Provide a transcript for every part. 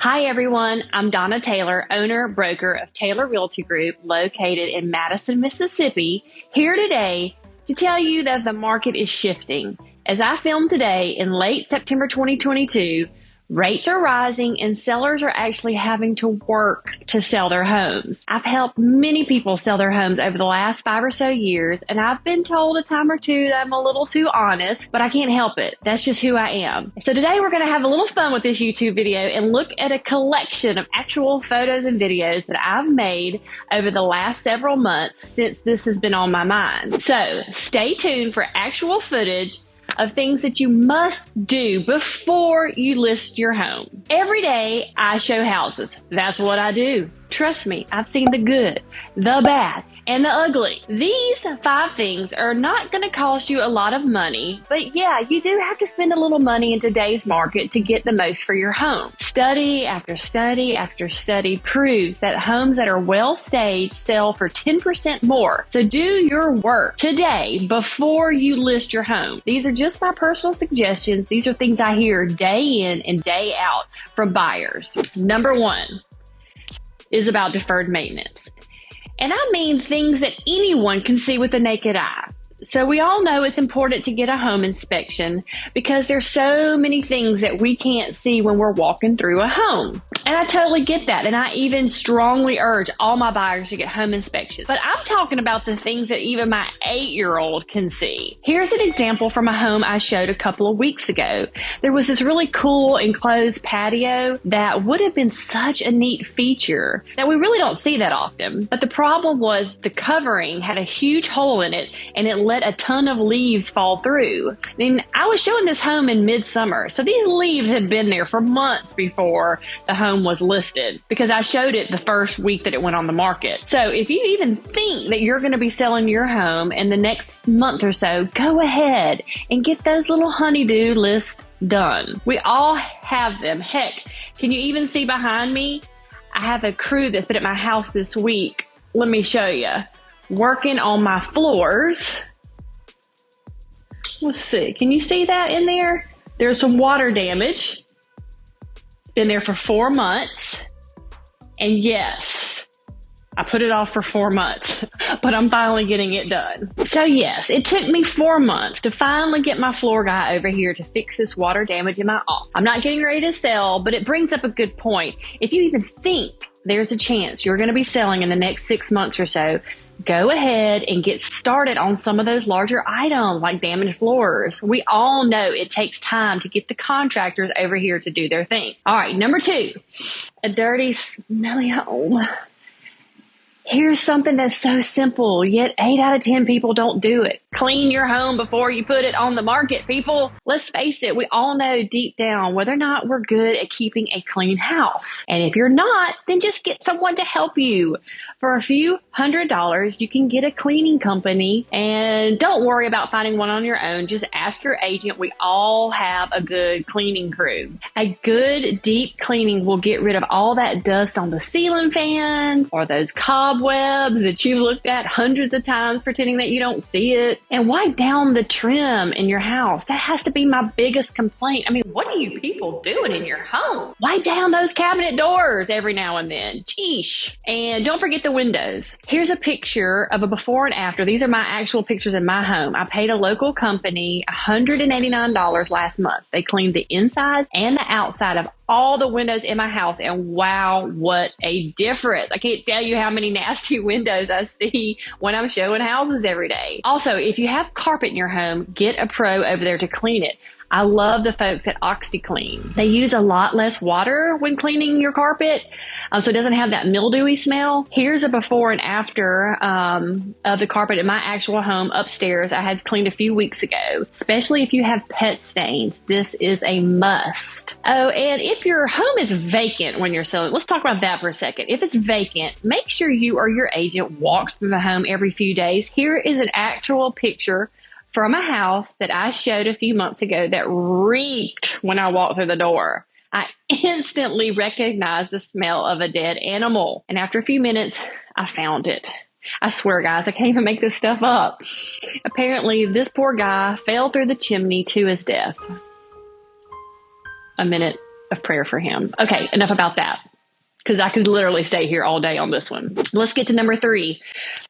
Hi everyone, I'm Donna Taylor, owner, broker of Taylor Realty Group located in Madison, Mississippi, here today to tell you that the market is shifting. As I film today in late September 2022, rates are rising and sellers are actually having to work to sell their homes. I've helped many people sell their homes over the last 5 or so years, and I've been told a time or two that I'm a little too honest, but I can't help it. That's just who I am. So today we're going to have a little fun with this YouTube video and look at a collection of actual photos and videos that I've made over the last several months since this has been on my mind. So stay tuned for actual footage of things that you must do before you list your home. Every day I show houses. That's what I do. Trust me, I've seen the good, the bad, and the ugly. These 5 things are not going to cost you a lot of money, but yeah, you do have to spend a little money in today's market to get the most for your home. Study after study after study proves that homes that are well staged sell for 10% more. So do your work today before you list your home. These are just my personal suggestions. These are things I hear day in and day out from buyers. Number 1 is about deferred maintenance. And I mean things that anyone can see with the naked eye. So we all know it's important to get a home inspection because there's so many things that we can't see when we're walking through a home. And I totally get that. And I even strongly urge all my buyers to get home inspections. But I'm talking about the things that even my 8-year-old can see. Here's an example from a home I showed a couple of weeks ago. There was this really cool enclosed patio that would have been such a neat feature that we really don't see that often. But the problem was the covering had a huge hole in it and it let a ton of leaves fall through. And I was showing this home in midsummer, so these leaves had been there for months before the home was listed because I showed it the first week that it went on the market. So if you even think that you're going to be selling your home in the next month or so, go ahead and get those little honeydew lists done. We all have them. Heck, can you even see behind me? I have a crew that's been at my house this week. Let me show you. Working on my floors. Let's see, can you see that in there? There's some water damage. Been there for 4 months. And yes, I put it off for 4 months, but I'm finally getting it done. So yes, it took me 4 months to finally get my floor guy over here to fix this water damage in my office. I'm not getting ready to sell, but it brings up a good point. If you even think there's a chance you're going to be selling in the next 6 months or so, go ahead and get started on some of those larger items like damaged floors. We all know it takes time to get the contractors over here to do their thing. All right, number 2, a dirty, smelly home. Here's something that's so simple, yet 8 out of 10 people don't do it. Clean your home before you put it on the market, people. Let's face it, we all know deep down whether or not we're good at keeping a clean house. And if you're not, then just get someone to help you. For a few $100s, you can get a cleaning company, and don't worry about finding one on your own. Just ask your agent. We all have a good cleaning crew. A good deep cleaning will get rid of all that dust on the ceiling fans or those cobwebs that you've looked at hundreds of times pretending that you don't see it. And wipe down the trim in your house. That has to be my biggest complaint. I mean, what are you people doing in your home? Wipe down those cabinet doors every now and then. Sheesh. And don't forget the windows. Here's a picture of a before and after. These are my actual pictures in my home. I paid a local company $189 last month. They cleaned the inside and the outside of all the windows in my house, and wow, what a difference. I can't tell you how many nasty windows I see when I'm showing houses every day. Also, if you have carpet in your home, get a pro over there to clean it. I love the folks at OxyClean. They use a lot less water when cleaning your carpet, so it doesn't have that mildewy smell. Here's a before and after of the carpet in my actual home upstairs. I had cleaned a few weeks ago, especially if you have pet stains. This is a must. Oh, and if your home is vacant when you're selling, let's talk about that for a second. If it's vacant, make sure you or your agent walks through the home every few days. Here is an actual picture from a house that I showed a few months ago that reeked when I walked through the door. I instantly recognized the smell of a dead animal. And after a few minutes, I found it. I swear, guys, I can't even make this stuff up. Apparently, this poor guy fell through the chimney to his death. A minute of prayer for him. Okay, enough about that, because I could literally stay here all day on this one. Let's get to number 3,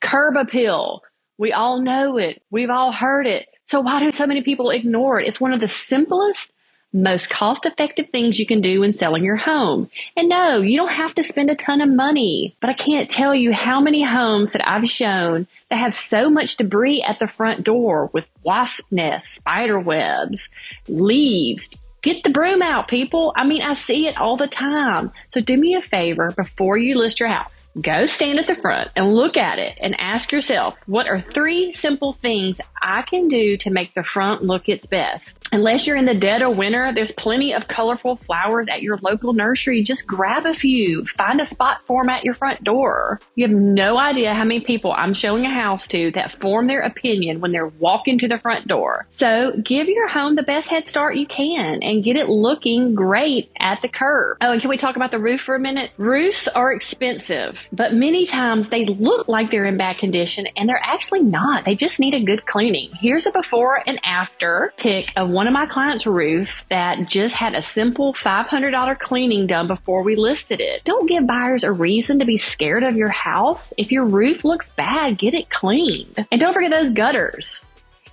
curb appeal. We all know it. We've all heard it. So why do so many people ignore it? It's one of the simplest, most cost-effective things you can do when selling your home. And no, you don't have to spend a ton of money, but I can't tell you how many homes that I've shown that have so much debris at the front door with wasp nests, spider webs, leaves. Get the broom out, people. I mean, I see it all the time. So do me a favor before you list your house. Go stand at the front and look at it and ask yourself, what are 3 simple things I can do to make the front look its best? Unless you're in the dead of winter, there's plenty of colorful flowers at your local nursery. Just grab a few. Find a spot for them at your front door. You have no idea how many people I'm showing a house to that form their opinion when they're walking to the front door. So give your home the best head start you can and get it looking great at the curb. Oh, and can we talk about the roof for a minute? Roofs are expensive, but many times they look like they're in bad condition and they're actually not. They just need a good cleaning. Here's a before and after pic of one of my clients' roof that just had a simple $500 cleaning done before we listed it. Don't give buyers a reason to be scared of your house. If your roof looks bad, get it cleaned. And don't forget those gutters.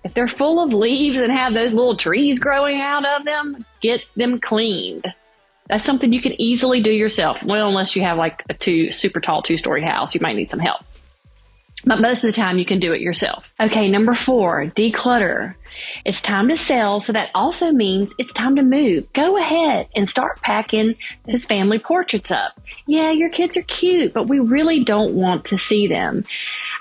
If they're full of leaves and have those little trees growing out of them, get them cleaned. That's something you can easily do yourself. Well, unless you have like a super tall 2-story house, you might need some help. But most of the time you can do it yourself. Okay, number 4, declutter. It's time to sell, so that also means it's time to move. Go ahead and start packing those family portraits up. Yeah, your kids are cute, but we really don't want to see them.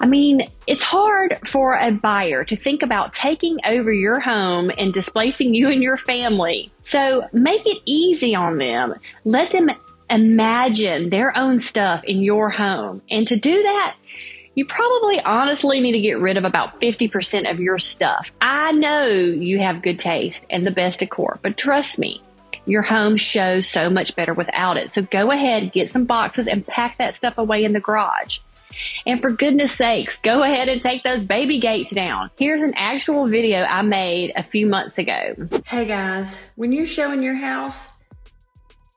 I mean, it's hard for a buyer to think about taking over your home and displacing you and your family. So make it easy on them. Let them imagine their own stuff in your home. And to do that, you probably honestly need to get rid of about 50% of your stuff. I know you have good taste and the best decor, but trust me, your home shows so much better without it. So go ahead, get some boxes and pack that stuff away in the garage. And for goodness sakes, go ahead and take those baby gates down. Here's an actual video I made a few months ago. Hey guys, when you're showing your house,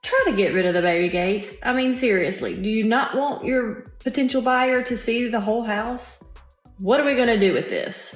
try to get rid of the baby gates. I mean, seriously, do you not want your potential buyer to see the whole house? What are we gonna do with this?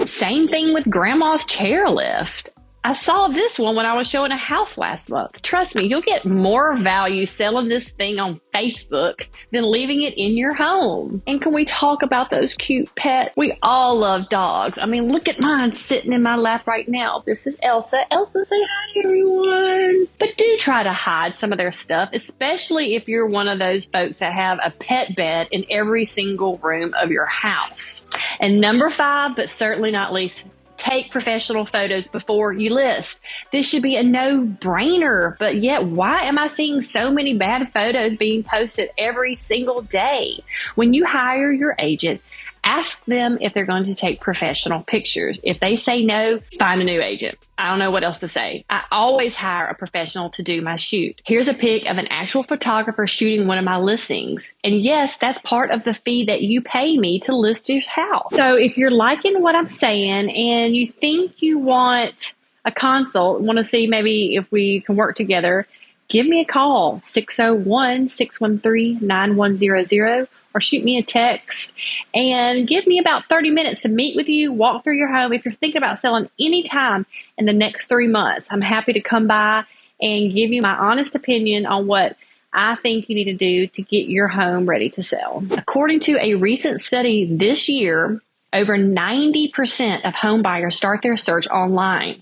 Same thing with grandma's chairlift. I saw this one when I was showing a house last month. Trust me, you'll get more value selling this thing on Facebook than leaving it in your home. And can we talk about those cute pets? We all love dogs. I mean, look at mine sitting in my lap right now. This is Elsa. Elsa, say hi, everyone. But do try to hide some of their stuff, especially if you're one of those folks that have a pet bed in every single room of your house. And number 5, but certainly not least, take professional photos before you list. This should be a no-brainer, but yet why am I seeing so many bad photos being posted every single day? When you hire your agent, ask them if they're going to take professional pictures. If they say no, find a new agent. I don't know what else to say. I always hire a professional to do my shoot. Here's a pic of an actual photographer shooting one of my listings. And yes, that's part of the fee that you pay me to list your house. So if you're liking what I'm saying and you think you want a consult, want to see maybe if we can work together, give me a call, 601-613-9100. Or shoot me a text and give me about 30 minutes to meet with you, walk through your home. If you're thinking about selling anytime in the next 3 months, I'm happy to come by and give you my honest opinion on what I think you need to do to get your home ready to sell. According to a recent study this year, over 90% of home buyers start their search online.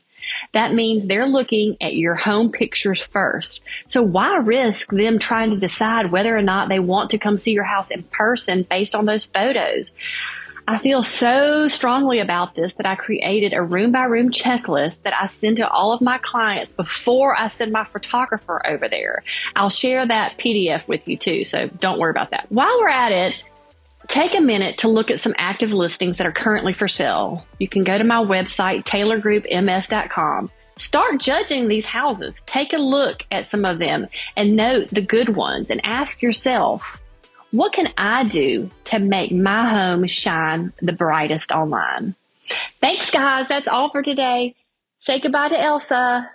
That means they're looking at your home pictures first. So why risk them trying to decide whether or not they want to come see your house in person based on those photos? I feel so strongly about this that I created a room-by-room checklist that I send to all of my clients before I send my photographer over there. I'll share that PDF with you too, so don't worry about that. While we're at it, take a minute to look at some active listings that are currently for sale. You can go to my website, taylorgroupms.com. Start judging these houses. Take a look at some of them and note the good ones and ask yourself, what can I do to make my home shine the brightest online? Thanks, guys. That's all for today. Say goodbye to Elsa.